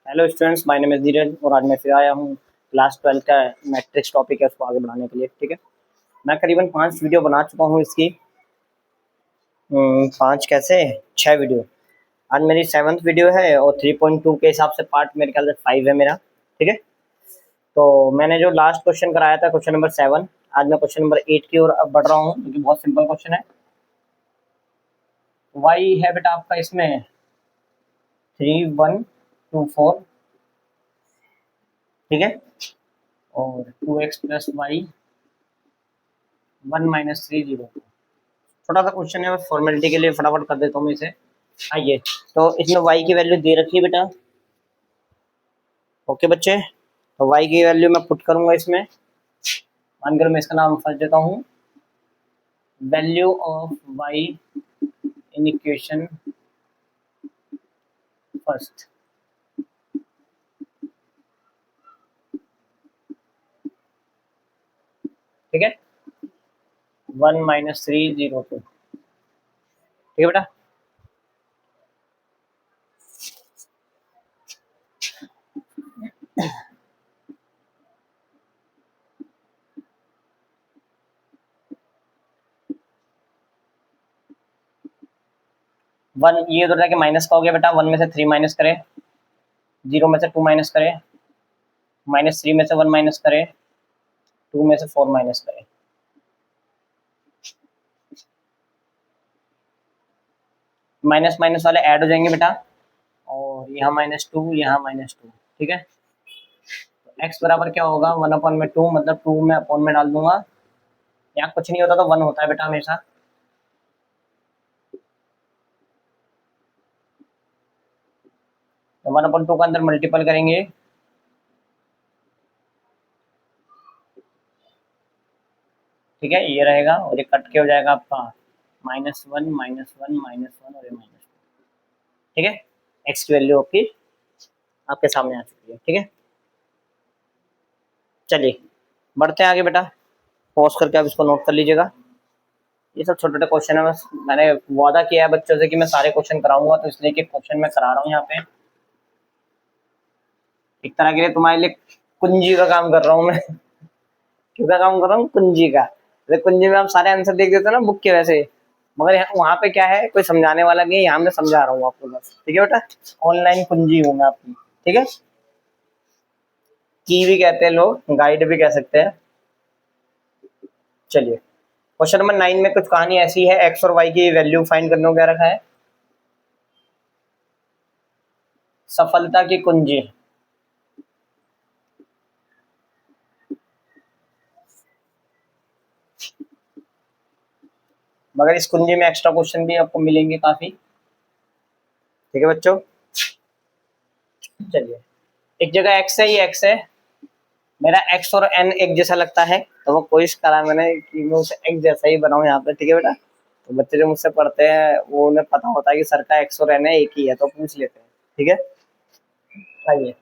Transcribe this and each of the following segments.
Hello students, my name is Dheeraj और आज मैं फिर आया हूँ क्लास 12 का मैट्रिक्स टॉपिक है उसको आगे बढ़ाने के लिए। ठीक है, मैं करीबन 5 वीडियो बना चुका हूँ इसकी। 5 कैसे 6 वीडियो। आज मेरी 7th वीडियो है और 3.2 के हिसाब से पार्ट मेरे ख्याल से 5 है मेरा। ठीक है, तो मैंने जो लास्ट क्वेश्चन कराया था क्वेश्चन नंबर 7, आज मैं क्वेश्चन नंबर 8 की ओर अब बढ़ रहा हूँ क्योंकि बहुत सिंपल क्वेश्चन है। वाई है बेटा आपका इसमें 3, 1, 2, 4। ठीक है, और 2x प्लस वाई 1 - 3 0। छोटा सा क्वेश्चन है, बस फॉर्मेलिटी के लिए फटाफट कर देता हूँ मैं इसे। आइए, तो इसमें y की वैल्यू दे रखी है बेटा। ओके बच्चे, तो y की वैल्यू मैं पुट करूंगा इसमें। मानकर मैं इसका नाम फर्स्ट देता हूँ, value of y in equation first. ठीक है, 1 - 3 0 2। ठीक है बेटा, वन ये उधर जाके माइनस का हो गया बेटा। 1 में से 3 माइनस करें, 0 में से 2 माइनस करें, -3 में से 1 माइनस करें, 2 में से 4 माइनस करें। माइनस माइनस वाले ऐड हो जाएंगे बेटा, और यहाँ -2 यहाँ -2। ठीक है, x बराबर क्या होगा 1/2, मतलब 2 में अपॉन में डाल दूंगा। यहाँ कुछ नहीं होता तो 1 होता है बेटा हमेशा। तो 1/2 का अंदर मल्टीपल करेंगे, ठीक है, ये रहेगा और ये कट के हो जाएगा आपका -1 -1 -1 और ये -2। ठीक है, x की वैल्यू आपकी आपके सामने आ चुकी है। ठीक है, चलिए बढ़ते हैं आगे बेटा। पॉज करके आप इसको नोट कर लीजिएगा। ये सब छोटे छोटे क्वेश्चन है, बस मैंने वादा किया है बच्चों से कि मैं सारे क्वेश्चन कराऊंगा, तो इसलिए कि क्वेश्चन मैं करा रहा हूँ यहाँ पे। एक तरह के लिए तुम्हारे लिए कुंजी का काम कर रहा हूँ मैं। किसका काम कर रहा हूँ? कुंजी का। जैसे कुंजी में आप सारे आंसर देख देते हो ना बुक के वैसे, मगर वहाँ पे क्या है, कोई समझाने वाला नहीं है, यहाँ मैं समझा रहा हूँ आपको बस। ठीक है बेटा, ऑनलाइन कुंजी हूँ मैं आपकी। ठीक है, की भी कहते हैं लोग, गाइड भी कह सकते हैं। चलिए, क्वेश्चन नंबर 9 में कुछ कहानी ऐसी है, एक्स और वाई की वैल्यू फाइंड करने को क्या रखा है, सफलता की कुंजी। मगर इस कुंजी में एक्स्ट्रा क्वेश्चन भी आपको मिलेंगे काफी। ठीक है बच्चों, चलिए, एक जगह एक्स है, ये एक्स है मेरा। एक्स और एन एक जैसा लगता है, तो वो कोशिश करा मैंने कि मैं उसे एक्स जैसा ही बनाऊं यहाँ पे। ठीक है बेटा, तो बच्चे जो मुझसे पढ़ते हैं वो उन्हें पता होता है कि सर का एक्स और एन है एक ही है, तो पूछ लेते हैं। ठीक है, आइए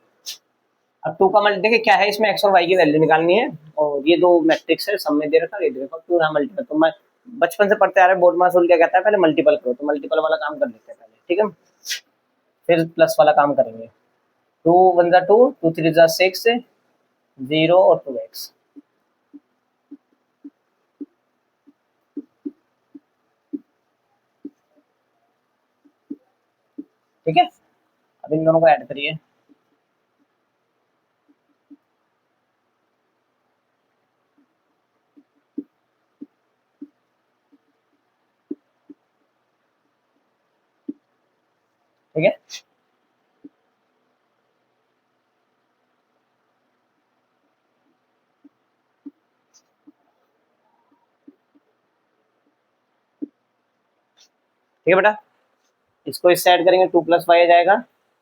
अब टू का मल्टी देखिए क्या है, इसमें एक्स और वाई की वैल्यू निकालनी है, और ये दो मैट्रिक्स है, सब में दे रखा है, ये दे रखा टू, यहाँ मल्टीपल। तो मैं बचपन से पढ़ते आ रहे, बोर्ड मास रूल क्या कहता है, पहले मल्टीपल करो, तो मल्टीपल वाला काम कर लेते हैं पहले। ठीक है, फिर प्लस वाला काम करेंगे। 2 × 1 = 2, 2 × 3 = 6, 0 और 2x। ठीक है, अब इन दोनों को ऐड करिए। ठीक है, ठीक है बेटा, इसको इससे ऐड करेंगे, 2 + y आ जाएगा।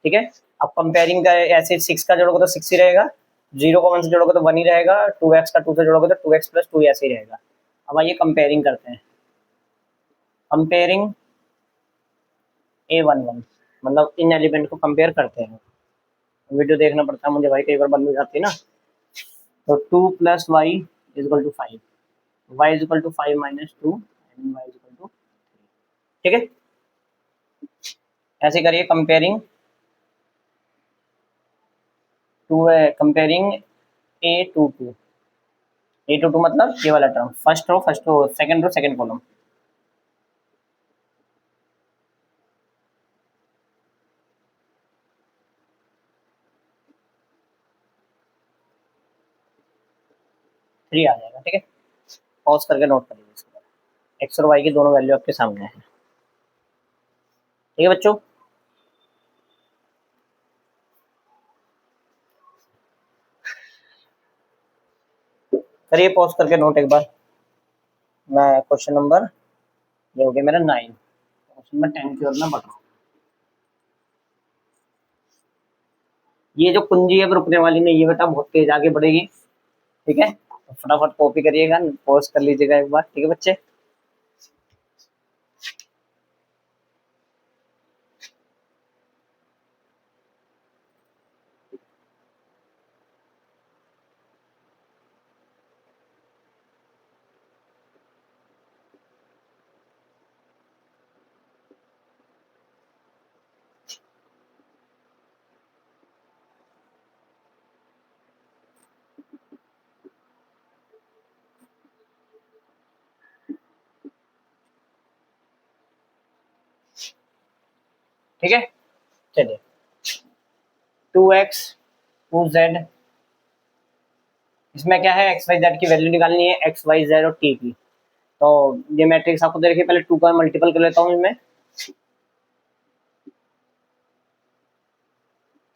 ठीक है, अब कंपेयरिंग का ऐसे 6 का जोड़ोगे तो 6 ही रहेगा, 0 को 1 से जोड़ोगे तो 1 ही रहेगा, 2x का 2 से जोड़ोगे तो 2x + 2 ऐसे ही रहेगा। अब आइए कंपेयरिंग करते हैं। कंपेयरिंग A11, मतलब इन एलिमेंट को कंपेयर करते हैं। वीडियो देखना पड़ता है मुझे भाई, कई बार बंद हो जाती है ना। तो 2 + y = 5, y = 5 - 2 एंड y = 3। ठीक है, ऐसे करिए कंपेयरिंग टू है कंपेयरिंग A22, A22 मतलब ये वाला term, first row second row second column. Three आ जाएगा, ठीक है। पॉज करके नोट कर लीजिए इसको। एक्स और वाई की दोनों वैल्यू आपके सामने है, ठीक है बच्चों। करिए पॉज करके नोट एक बार। मैं क्वेश्चन नंबर, ये हो गया मेरा 9, क्वेश्चन नंबर 10 की ओर मैं बढ़ रहा हूँ। ये जो कुंजी है रुकने वाली नहीं, ये बेटा बहुत तेज आगे बढ़ेगी, ठीक है। तो फटाफट कॉपी करिएगा, पॉज कर लीजिएगा एक बार, ठीक है बच्चे। ठीक है, चलिए। 2x 2z, इसमें क्या है, एक्स वाई जेड की वैल्यू निकालनी है, एक्स वाई जेड और टी की। तो ये मैट्रिक्स आपको दे रखी है, पहले 2 का मल्टीपल कर लेता हूँ इसमें।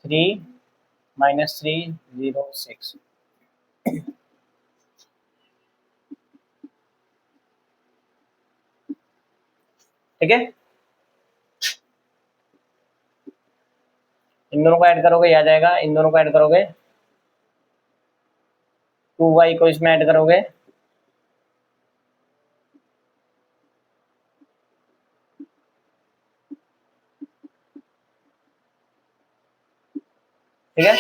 3 -3 0 6, ठीक है। इन दोनों को ऐड करोगे ये आ जाएगा, इन दोनों को ऐड करोगे, 2y को इसमें ऐड करोगे, ठीक है।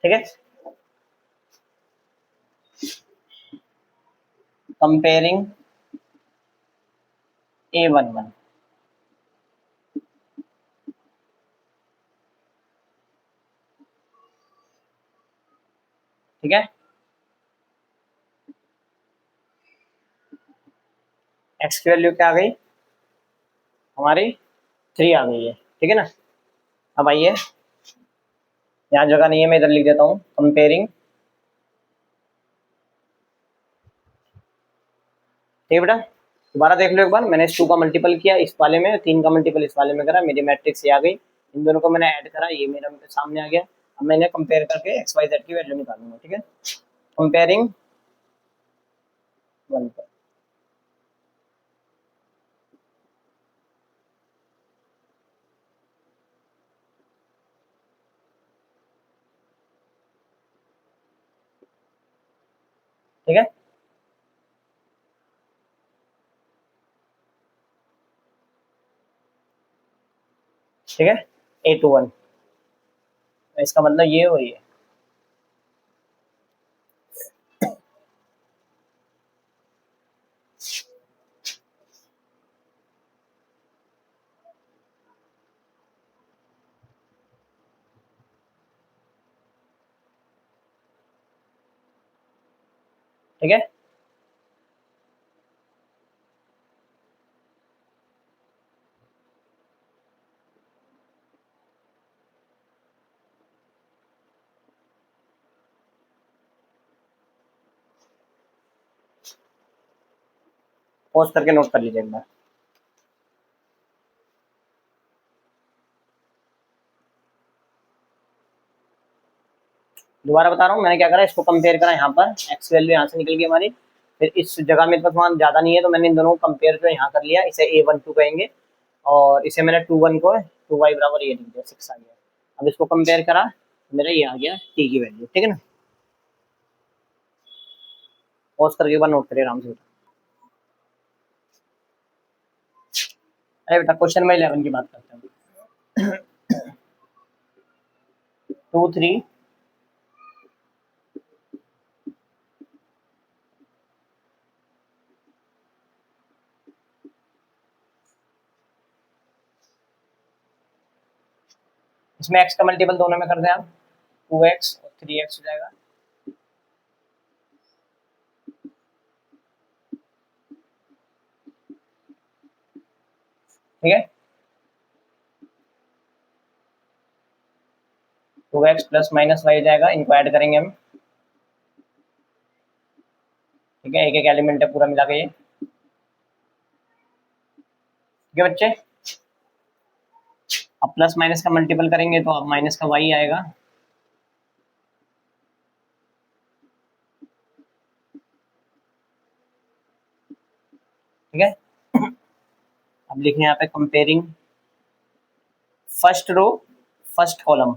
ठीक है, कंपेयरिंग A11, ठीक है। एक्स की वैल्यू क्या आ गई हमारी, 3 आ गई है, ठीक है ना। अब आइए, यहाँ जगह नहीं है, मैं इधर लिख देता हूँ, कंपेयरिंग, ठीक है बेटा। दोबारा देख लो एक बार, मैंने इस 2 का मल्टीपल किया इस वाले में, 3 का मल्टीपल इस वाले में करा, मेरी मैट्रिक्स ये आ गई। इन दोनों को मैंने ऐड करा, ये मेरा सामने आ गया। अब मैंने कंपेयर करके एक्स वाई जेड की वैल्यू निकालूंगा, ठीक है। कंपेयरिंग 1 पर, ठीक है। ठीक है, A21, इसका मतलब ये और ये, ठीक है। पॉज करके नोट कर लीजिए एक बार। दोबारा बता रहा हूँ, मैंने क्या करा, इसको कंपेयर करा यहाँ पर, एक्स वैल्यू यहाँ से निकल गई हमारी, फिर इस जगह में तो मान ज्यादा नहीं है, तो मैंने इन दोनों को कंपेयर जो यहाँ कर लिया, इसे A12 कहेंगे, और इसे मैंने 21 को 2y बराबर ये लिख दिया, 6 आ गया। अब इसको कंपेयर करा, मेरा ये आ गया t की वैल्यू, ठीक है ना। पॉज करके एक बार नोट करिए आराम से। अरे बेटा क्वेश्चन नंबर 11 की बात करते हैं। 2 3 इसमें x का मल्टीपल दोनों में कर दें आप, 2x और 3x हो जाएगा। ठीक है, 2x प्लस माइनस वाई जाएगा, इनको ऐड करेंगे हम। ठीक है, एक एक एलिमेंट है पूरा मिला के ये। ठीक है बच्चे, अब प्लस माइनस का मल्टीपल करेंगे तो अब माइनस का वाई आएगा। ठीक है, अब लिखें यहाँ पे comparing first row first column.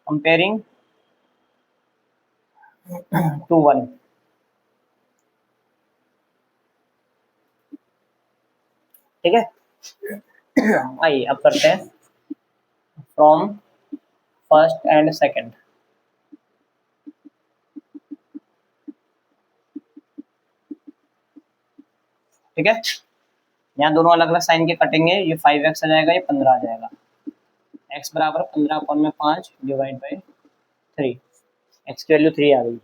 Comparing 2 1। ठीक है, आइए अब करते हैं फ्रॉम फर्स्ट एंड सेकंड। ठीक है, यहाँ दोनों अलग अलग साइन के कटेंगे, ये 5x आ जाएगा, ये 15 आ जाएगा। x बराबर 15 अपॉन में 5 डिवाइड बाई 3, x की वैल्यू 3 आ गई।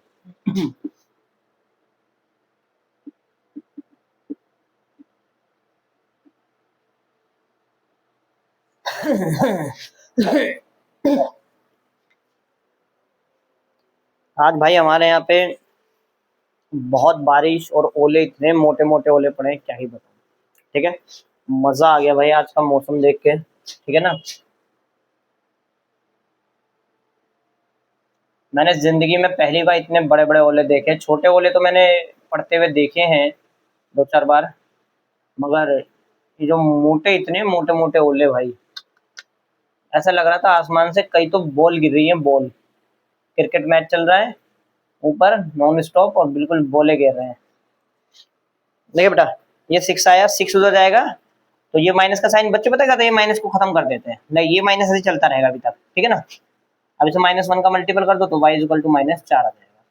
आज भाई हमारे यहाँ पे बहुत बारिश और ओले, इतने मोटे मोटे ओले पड़े हैं क्या ही बताऊं। ठीक है, मजा आ गया भाई आज का मौसम देख के। ठीक है ना, मैंने जिंदगी में पहली बार इतने बड़े बड़े ओले देखे। छोटे ओले तो मैंने पड़ते हुए देखे हैं 2 4 बार, मगर ये जो मोटे, इतने मोटे मोटे ओले भाई, ऐसा लग रहा था आसमान से कई तो बॉल गिर रही है, बॉल। क्रिकेट मैच चल रहा है ऊपर नॉन स्टॉप और बिल्कुल बॉले गिर रहे हैं। देखिए बेटा, ये 6 आया, 6 उधर जाएगा तो ये माइनस का साइन, बच्चे पता क्या था, ये माइनस को खत्म कर देते हैं। नहीं, ये माइनस ऐसे चलता रहेगा अभी तक। ठीक है ना, अब इसे -1 का मल्टीपल कर दो तो y इक्वल टू -4 आ जाएगा।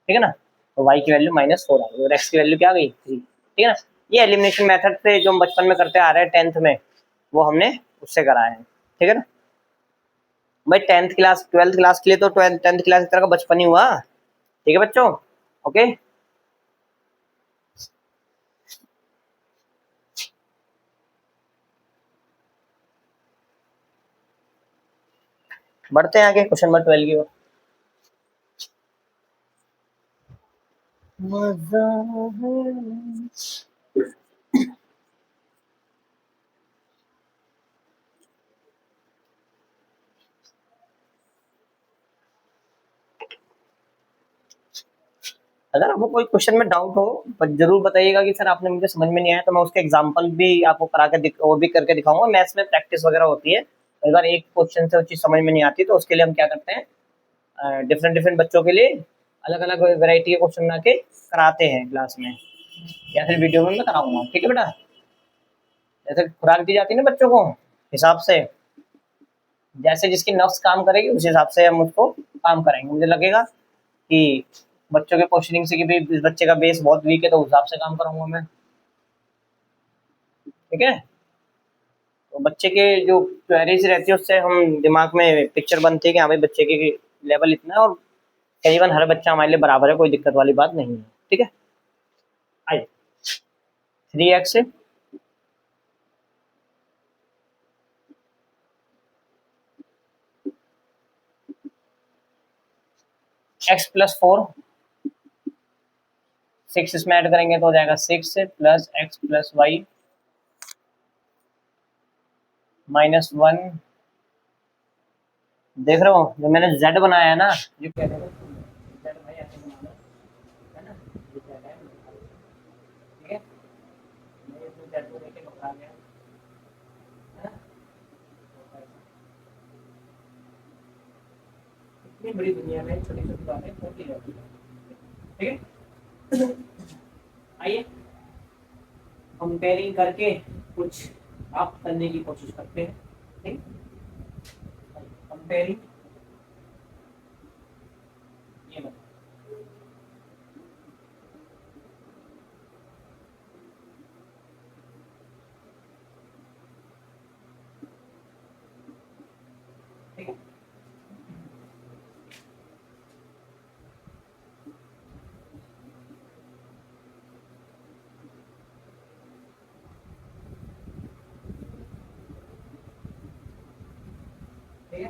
ठीक है ना, तो y की वैल्यू -4 आ गई और x की वैल्यू क्या आ गई, 3। ठीक है ना, ये एलिमिनेशन मेथड से जो हम बचपन में करते आ रहे हैं 10th में, वो हमने उससे कराया है। ठीक है ना भाई, 10th क्लास 12th क्लास के लिए तो 10th क्लास की तरह का बचपन ही हुआ। ठीक है बच्चों, ओके। बढ़ते हैं आगे क्वेश्चन नंबर 12 की ओर। मजा है। अगर आपको कोई क्वेश्चन में डाउट हो तो जरूर बताइएगा कि सर आपने, मुझे समझ में नहीं आया, तो मैं उसके एग्जांपल भी आपको करा के वो भी करके दिखाऊंगा। मैथ्स में प्रैक्टिस वगैरह होती है, अगर एक क्वेश्चन से वो चीज समझ में नहीं आती तो उसके लिए हम क्या करते हैं, डिफरेंट डिफरेंट बच्चों के लिए अलग अलग वैरायटी के क्वेश्चन बना के कराते हैं क्लास में, या फिर वीडियो में मैं कराऊंगा। ठीक है बेटा, जैसे खुराक दी जाती है ना बच्चों को, हिसाब से, जैसे जिसकी नफ्स काम करेगी उस हिसाब से हम उसको काम कराएंगे। मुझे लगेगा कि बच्चों के क्वेश्चनिंग से कि भाई इस बच्चे का बेस बहुत वीक है तो उस हिसाब से काम करूंगा मैं। ठीक है, तो बच्चे के जो क्वेरीज रहती है उससे हम दिमाग में पिक्चर बनती है कि हाँ भाई बच्चे की लेवल इतना है, और करीबन हर बच्चा हमारे लिए बराबर है, कोई दिक्कत वाली बात नहीं है। ठीक है, आइए 3x x प्लस 4, 6 इसमें ऐड करेंगे तो हो जाएगा 6 प्लस x प्लस वाई -1। देख रहे हो जो मैंने z बनाया है ना, जो कह रहे हो z भाई ऐसे बनाना है ना, ये z है। ठीक है, मैं इसमें z को देख के घबरा गया है ना। इतनी बड़ी दुनिया में छोटी छोटी बातें होती रहती है। ठीक है, आइए कंपेयरिंग करके कुछ आप करने की कोशिश करते हैं। ठीक, कंपेयरिंग ये बताओ। ठीक है, ठीक है,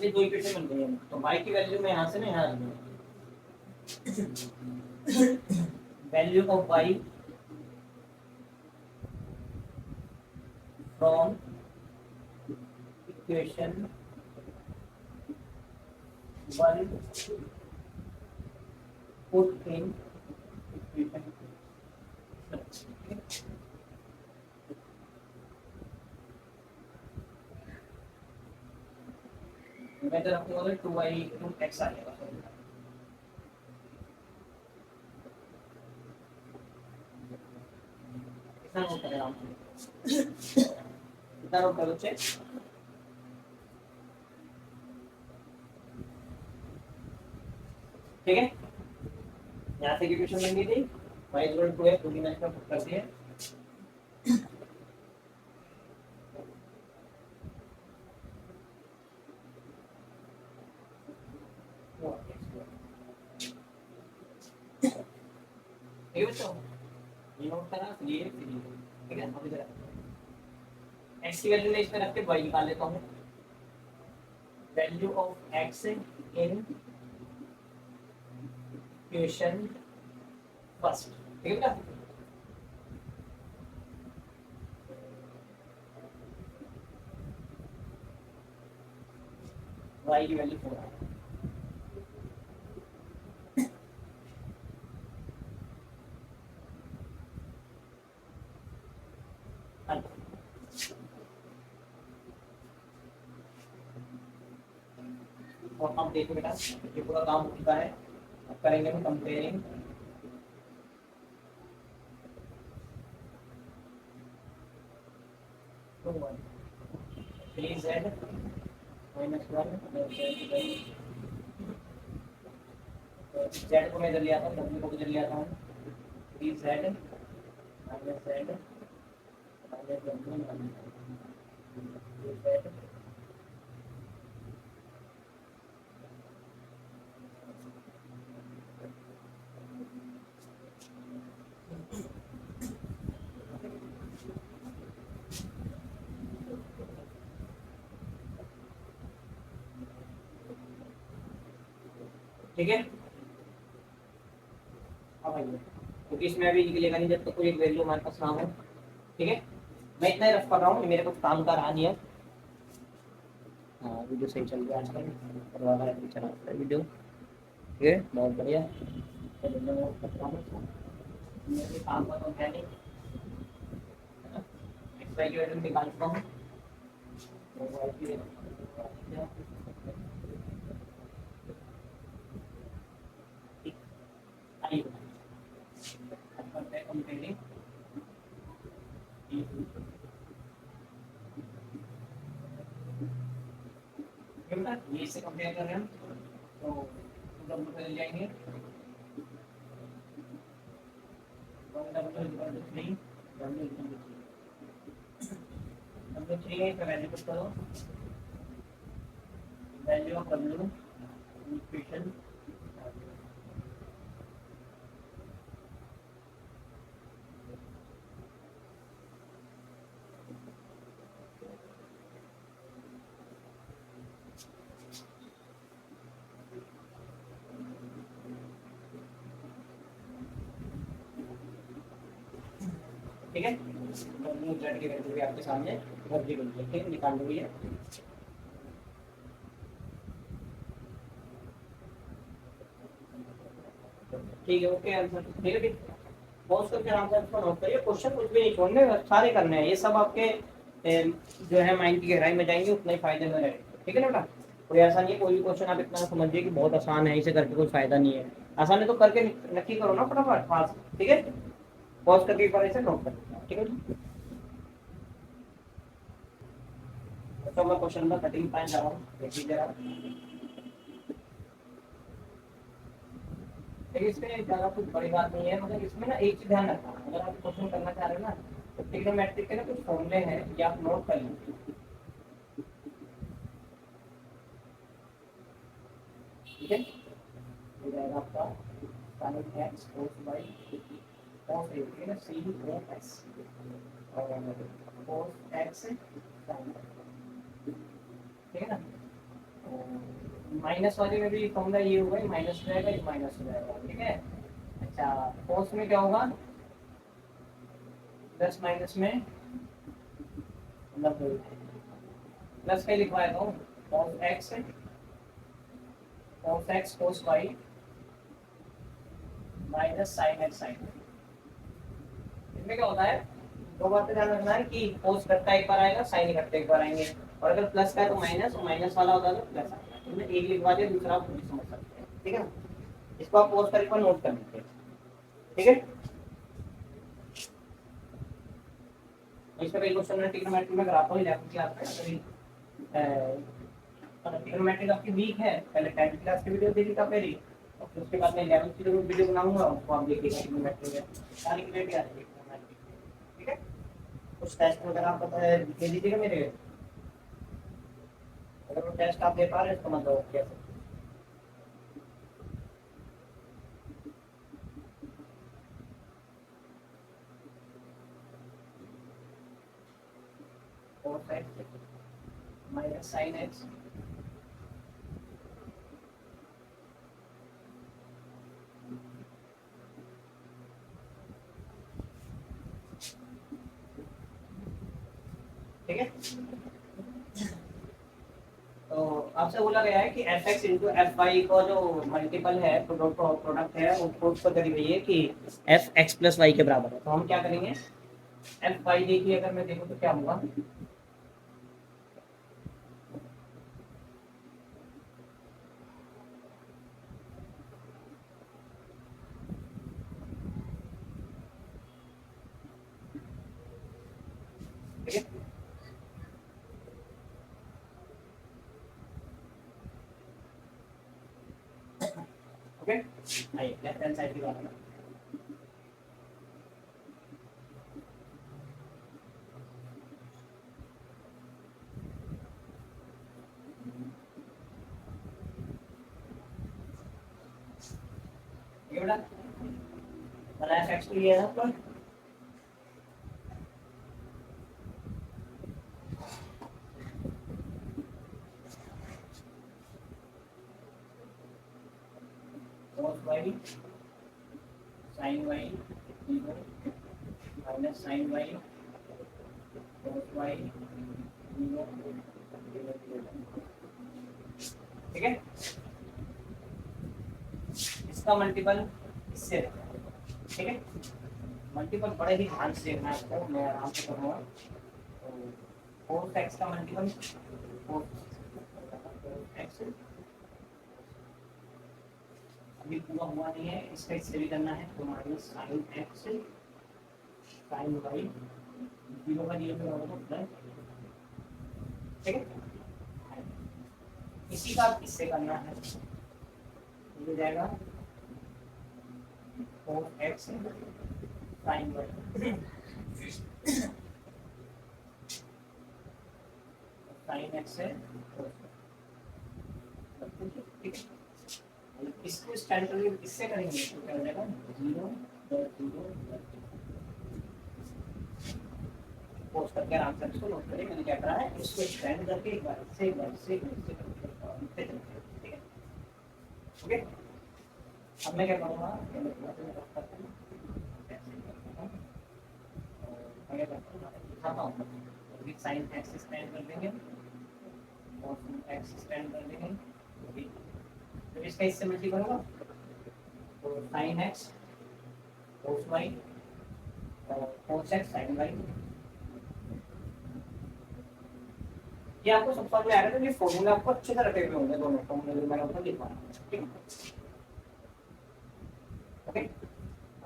ये दो इक्वेशन बन गई है। तो y की वैल्यू में यहाँ से ना यहाँ आ जाएगी। Value of y from equation 1 put in equation. मैं तो रखूंगा तो 2y * x आ जाएगा। कितना नोट करें आप? कितना नोट करो बच्चे? ठीक है, यहाँ से इक्वेशन बन गई थी y = 2x, 2 मैंने पुट कर दिए। ठीक है बच्चों, ये नोट करा, ये ठीक है। अब इधर x की वैल्यू मैं इसमें रख के y निकाल लेता हूँ। Value of x in equation first. ठीक है बेटा, y की वैल्यू 4 है। और अब देखो बेटा, ये पूरा काम हो चुका है। अब करेंगे हम कंपेयरिंग। तो 3z - 1 z को मैं इधर ले आता हूँ, w को इधर ले आता हूँ। 3z - z - w - 3z। ठीक है, अब आइए, क्योंकि इसमें अभी निकलेगा नहीं जब तक कोई एक वैल्यू हमारे पास ना हो। ठीक है, मैं इतना ही रफ कर रहा हूँ, मेरे कुछ काम का रहा नहीं है। हाँ, वीडियो सही चल रहा है आजकल, करवा रहा है, चला रहा है वीडियो। ठीक है, बहुत बढ़िया। चलो मैं वो करता हूँ, मेरे काम का तो है नहीं, एक्स वाई की वैल्यू निकाल चुका हूँ। तो वाई की आइए अब करते हैं कंपेयरिंग। ये से कंपेयर कर रहे हैं तो डब्ल्यू पे जाएंगे। 3 W3 पे वैल्यू पुट करो। वैल्यू ऑफ W इक्वेशन ठीक है। W Z की वैल्यू भी आपके सामने भर दी गई है, ठीक है, निकाल ली है। ठीक है, ओके आंसर, ठीक है, ठीक। पॉज करके आराम से इसको नोट करिए, क्वेश्चन कुछ भी नहीं छोड़ने, सारे करने हैं ये सब आपके जो है माइंड की गहराई में जाएंगे, उतना ही फायदे में रहेंगे, ठीक है ना बेटा। कोई ऐसा नहीं है, कोई भी क्वेश्चन आप इतना समझिए कि बहुत आसान है, इसे करके कोई फायदा नहीं है। आसान है तो करके नक्की करो ना फटाफट पास, ठीक है। पॉज करके एक बार इसे नोट कर लीजिए, ठीक है। तो मैं क्वेश्चन नंबर 13 पॉइंट जा रहा हूँ, देखिए जरा। देखिए इसमें ज़्यादा कुछ बड़ी बात नहीं है, मतलब इसमें ना एक चीज ध्यान रखना, अगर आप क्वेश्चन करना चाह रहे हो ना, तो ट्रिग्नोमेट्रिक के ना कुछ फॉर्मूले हैं, ये आप नोट कर लीजिए, ठीक है। ये रहेगा आपका sin x cos y cos a, ठीक है ना, c cos x और cos x sin y, ठीक है ना। माइनस वाले में भी फॉर्मूला ये होगा, माइनस हो जाएगा, ये माइनस हो जाएगा, ठीक है। अच्छा, cos में क्या होगा, प्लस माइनस में मतलब प्लस का लिखवाएगा हूँ, cos x cos y minus sine x sine. इसमें क्या होता है, दो बातें ध्यान रखना है कि cos इकट्ठा एक बार आएगा, साइन इकट्ठा एक बार आएंगे, और अगर प्लस का है तो माइनस, और माइनस वाला होता है तो प्लस आएगा। इसमें एक लिखवा दिया, दूसरा आप खुद ही समझ सकते हैं, ठीक है ना। इसको आप पॉज करके नोट कर लीजिए, ठीक है। इसका कई क्वेश्चन में ट्रिग्नोमेट्री में कराता हूँ 11वीं क्लास में, ट्रिग्नोमेट्री आपकी वीक है, पहले 10वीं क्लास की वीडियो देखिएगा मेरी, और फिर उसके बाद मैं 11वीं की जरूर वीडियो बनाऊंगा, उसको आप देखिएगा ट्रिग्नोमेट्री में सारी क्लियरिटी आ जाएगी ट्रिग्नोमेट्री, ठीक है। कुछ टेस्ट वगैरह आप दे दीजिएगा मेरे, अगर वो टेस्ट आप दे पा रहे हैं तो मतलब कैसे। cos x minus sine x, ठीक है। तो आपसे बोला गया है कि f x into f y का जो मल्टीपल है, प्रोडक्ट है, उसको उसको करी गई है कि एफ एक्स प्लस वाई के बराबर है। तो हम क्या करेंगे, एफ वाई देखिए, अगर मैं देखूँ तो क्या होगा, ठीक है। ओके, आइए लेफ्ट हैंड साइड की बात है। ये बेटा मैंने एफ एक्स लिया है आपका, cos y sine y minus sine y cos y, ठीक है। इसका मल्टीपल इससे, ठीक है। मल्टीपल बड़े ही ध्यान से देखना है आपको, मैं आराम से करूँगा। फोर एक्स का मल्टीपल फोर एक्स, अभी पूरा हुआ नहीं है, इसका इससे भी करना है, तो minus sine x sine y, zero का जीरो पे होगा प्लस, ठीक है। इसी का इससे करना है, हो जाएगा four x sine y, sine x है, ठीक है। इसको स्टैंडर्ड इससे करेंगे तो क्या हो जाएगा, जीरो जीरो पोस्ट करके आराम से इसको नोट करें, मैंने क्या करा है, इसको स्टैंड करके एक बार से एक बार से करके, ठीक है, ओके। अब मैं क्या करूँगा, दिखाता हूँ, साइन एक्स स्टैंड कर देंगे और एक्स स्टैंड कर देंगे, तो इसका इससे मल्टीपल होगा, तो तो साइन एक्स कोस वाई और कोस एक्स साइन वाई। ये आपको सब समझ में आ रहा है, तो ये फॉर्मूला आपको अच्छे से रखे हुए होंगे, दोनों फॉर्मूले मैंने आपको लिखवाना है, ठीक है। ओके,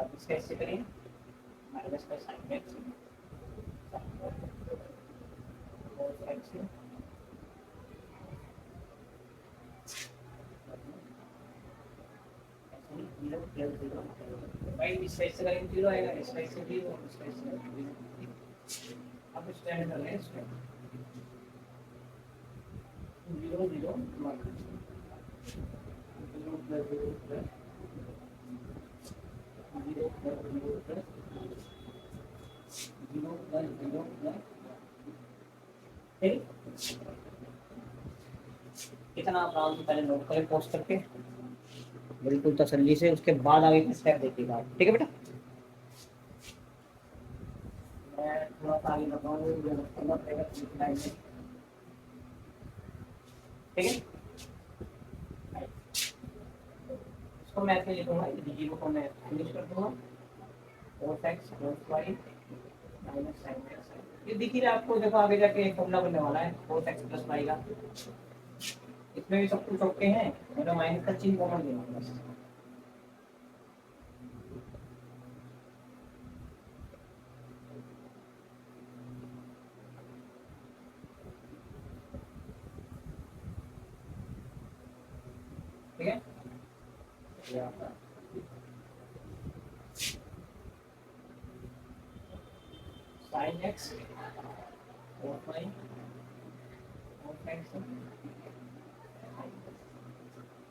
अब इसका ऐसे करेंगे माइनस का sine x cos x zero plus zero, भाई इस साइड से करेंगे जीरो आएगा, इस साइड से जीरो, इस साइड से जीरो। अब स्टैंड कर रहे हैं इसमें zero zero one, zero plus zero plus zero plus zero plus zero plus zero plus, ठीक। इतना आप आराम से पहले नोट करें पोस्ट करके बिल्कुल तसल्ली से, उसके बाद आगे का स्टेप देखिएगा, ठीक है बेटा। मैं थोड़ा सा आगे बताऊँ, ठीक है। इसको मैं ऐसे लिखूंगा, डी को मैं फिनिश कर दूंगा, cos x cos y minus sin x। ये दिख ही रहा है आपको, देखो आगे जाके एक फॉर्मूला बनने वाला है cos x प्लस y का, इसमें भी सब कुछ ओके है, मेरा माइनस का चिन्ह कॉमन लेना है बस। ठीक है, sin x cos y cos x,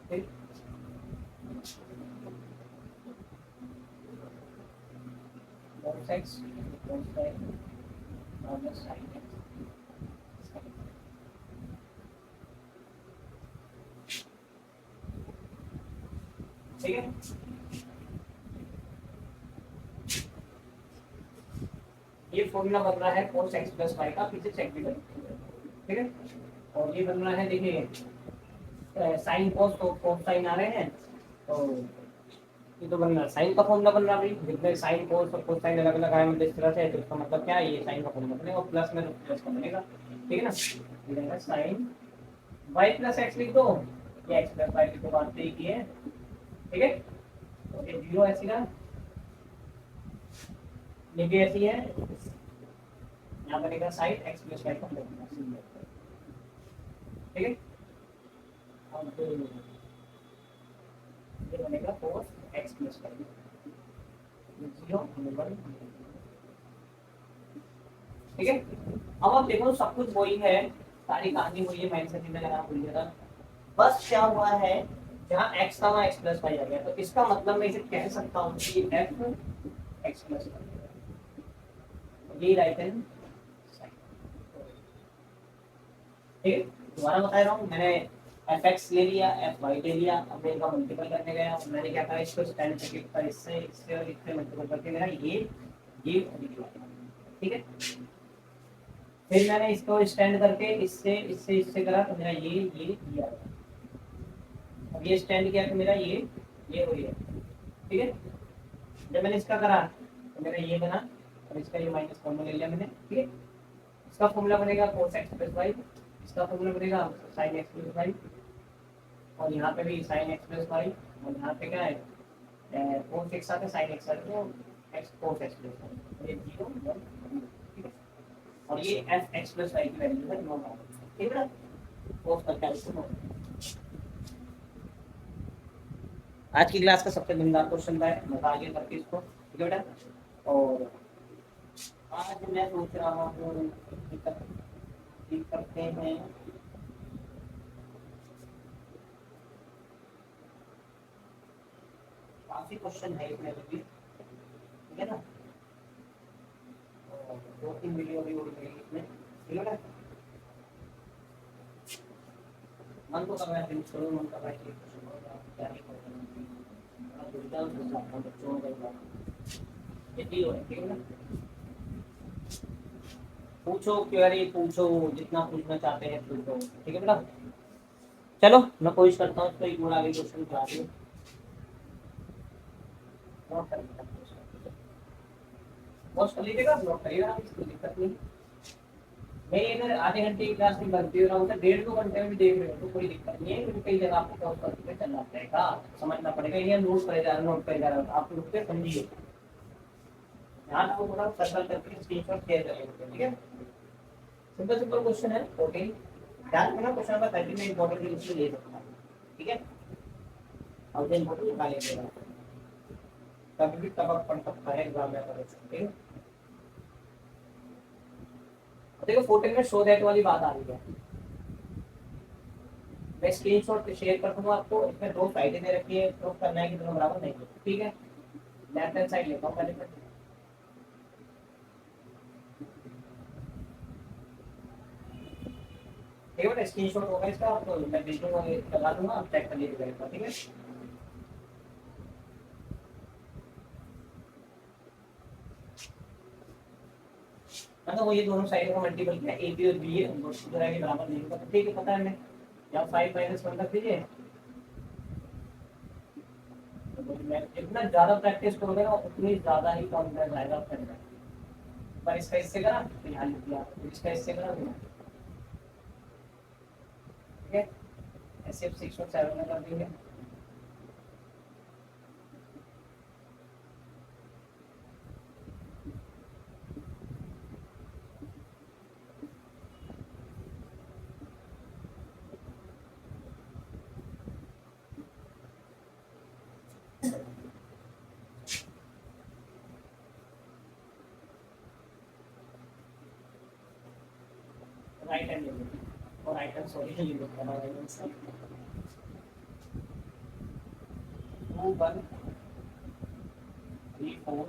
ठीक। cos x cos y minus sin x, ठीक है। ये फॉर्मूला बन रहा है cos x प्लस y का, पीछे चेक भी करें, ठीक है। और ये बन रहा है, देखिए साइन cos तो cos साइन आ रहे हैं, तो ये तो बन रहा है साइन का फॉर्मूला बन रहा है, जितने साइन cos और cos साइन अलग अलग आए मतलब इस तरह से, तो इसका मतलब क्या है, ये साइन का फॉर्मूला बनेगा और प्लस में तो प्लस का बनेगा, ठीक है ना। ये रहेगा साइन y प्लस x लिख दो, ये x प्लस y की तो बात एक ही है, ठीक है। तो ये जीरो ऐसी ना, ये भी ऐसी है, यहाँ बनेगा साइन x प्लस y का फॉर्मूला, ठीक है। अब ये बनेगा cos x plus y, zero one, ठीक है। अब आप देखो सब कुछ वही है, सारी कहानी वही है, माइनस का चिन्ह लगाना भूल गया था, बस क्या हुआ है जहाँ x था वहाँ x प्लस y आ गया, तो इसका मतलब मैं इसे कह सकता हूँ कि f x प्लस y, ये राइट हैंड साइड, ठीक है। दोबारा बता रहा हूँ, मैंने fx ले लिया, fy ले लिया, अब मैं इनका मल्टीपल करने गया, मैंने क्या करा, इसको स्टैंड करके इससे इससे और इससे मल्टीपल करके मेरा ये निकला, ठीक है। फिर मैंने इसको स्टैंड करके इससे इससे इससे करा, तो मेरा ये आ गया। अब ये स्टैंड किया तो मेरा ये हो गया, ठीक है। जब मैंने इसका करा तो मेरा ये बना, और इसका ये माइनस फॉर्मूला ले लिया मैंने, ठीक है। इसका फॉर्मूला बनेगा cos x प्लस y, इसका फॉर्मूला बनेगा sin x प्लस y, और यहाँ पे भी sin x प्लस y, और यहाँ पे क्या है cos x आता है sin x आता है, तो x cos x plus y, ये 0 1, ठीक है। और ये f x प्लस y की वैल्यू है 9, ठीक है ना। cos का कैलकुलेट आज की क्लास का सबसे दमदार क्वेश्चन था, मजा आ गया करके इसको, ठीक है बेटा। और आज मैं सोच रहा हूँ ठीक करते हैं, काफी क्वेश्चन है इसमें भी, ठीक है ना। 2-3 वीडियो भी हो गई इसमें, ठीक है बेटा। मन तो कर रहा है फिनिश करो, मन कर रहा है कि क्या ही करो, बच्चों का यही हो, ठीक है ना। पूछो क्वेरी पूछो, जितना पूछना चाहते हैं पूछो, ठीक है बेटा। चलो मैं कोशिश करता हूँ इसको एक और आगे क्वेश्चन करा दूँ। नोट कर लीजिएगा, नोट कर लीजिएगा, नोट करिएगा, कोई दिक्कत नहीं। मेरी इधर आधे घंटे की क्लास में बनती है, और 1.5-2 घंटे में भी देख रहे हो तो कोई दिक्कत नहीं है, क्योंकि कई जगह आपको पॉज करके चलना पड़ेगा, समझना पड़ेगा, ये नोट करे जा रहा है, नोट करे जा रहा है, आप रुक के समझिए, ध्यान आपको पूरा सर्कल करके स्क्रीनशॉट शेयर करेंगे, ठीक है। सिंपल सिंपल क्वेश्चन है 14, ध्यान रखना क्वेश्चन नंबर 13 में इंपॉर्टेंट है, इसलिए ले सकता है, ठीक है। और देन फोटो निकालेंगे, कभी भी टपक पड़ सकता है एग्जाम में, ठीक है। देखो 14 में शो दैट वाली बात आ रही है, मैं स्क्रीनशॉट शेयर कर दूंगा आपको, इसमें 2 साइडें दे रखी है, प्रूफ करना है कि दोनों बराबर नहीं है, ठीक है। लेफ्ट हैंड साइड लेता हूँ पहले मैं, ठीक है, स्क्रीनशॉट होगा इसका, आपको मैं भेज दूंगा, लगा दूंगा, आप चेक कर लीजिएगा, ठीक है। मतलब वो ये दोनों साइड का मल्टीपल क्या ए बी और बी है, दोनों तरह के बराबर नहीं होगा, ठीक है, पता है हमें, या 5 - 1 रख दीजिए। तो जितना ज्यादा प्रैक्टिस करोगे ना उतनी ज्यादा ही कॉन्फिडेंस आएगा आपके अंदर। पर इसका इससे करा तो यहाँ लिख दिया, इसका इससे करा तो, ठीक है, ऐसे 6 और 7 में कर देंगे। राइट हैंड लेंगे, और राइट हैंड सॉरी ये लिख रहा है 2 1 3 4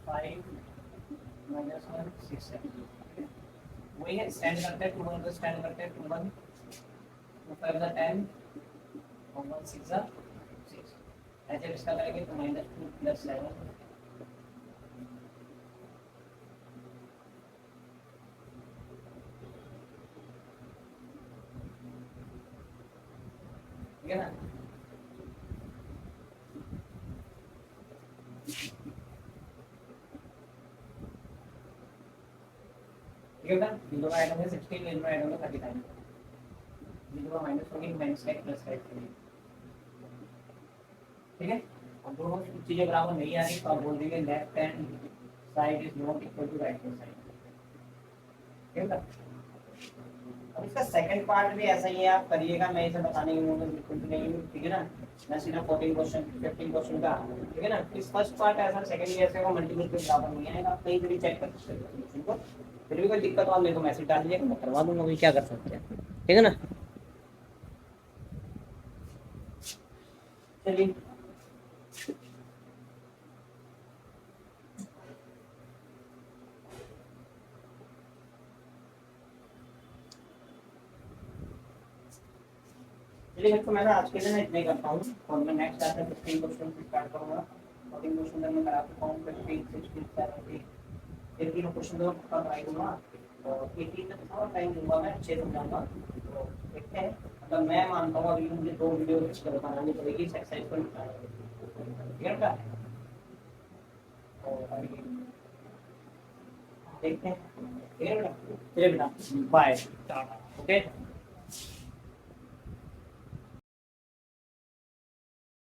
5 -1 6 7, वही है, स्टैंड करते हैं 2 1 स्टैंड करते हैं 2 1 2 5 10 और 1 6 6, ऐसे इसका करेंगे तो -2 + 11, ठीक है ना। ठीक है बेटा, बिंदु का आइटम है 16, बिंदु का आइटम है 39, बिंदु का -14 -5 +5, ठीक है। और दोनों चीजें बराबर नहीं आ रही तो आप बोल देंगे left hand side is not equal to right hand side, ठीक है। अब इसका सेकंड पार्ट भी ऐसा ही है, आप करिएगा, मैं इसे बताने की मूड बिल्कुल भी नहीं हूँ, ठीक है ना। मैं सीधा 14 क्वेश्चन 15 क्वेश्चन का, ठीक है ना। इस फर्स्ट पार्ट ऐसा, सेकंड ईयर से वो मल्टीपल के बराबर नहीं आएगा, आप कहीं भी चेक कर सकते हो, फिर भी कोई दिक्कत हो आप मेरे को मैसेज डाल दीजिएगा, मैं करवा दूंगा, कोई क्या कर सकते हैं, ठीक है ना। चलिए चलिए, तो मैं आज के लिए इतना ही करता हूँ, और मैं नेक्स्ट क्लास में 15 क्वेश्चन स्टार्ट करूँगा। 14 क्वेश्चन मैं करा चुका हूँ, 15 16 17 फिर 3 क्वेश्चन तो पक्का ट्राई करूँगा, और 18 तक थोड़ा टाइम दूंगा, मैं अच्छे समझाऊंगा, तो देखते हैं। मतलब मैं मानता हूँ अभी मुझे 2 वीडियो बनानी पड़ेगी एक्सरसाइज को, ठीक है। और अभी देखते हैं, ठीक है बेटा, चलिए बेटा, बाय, ओके।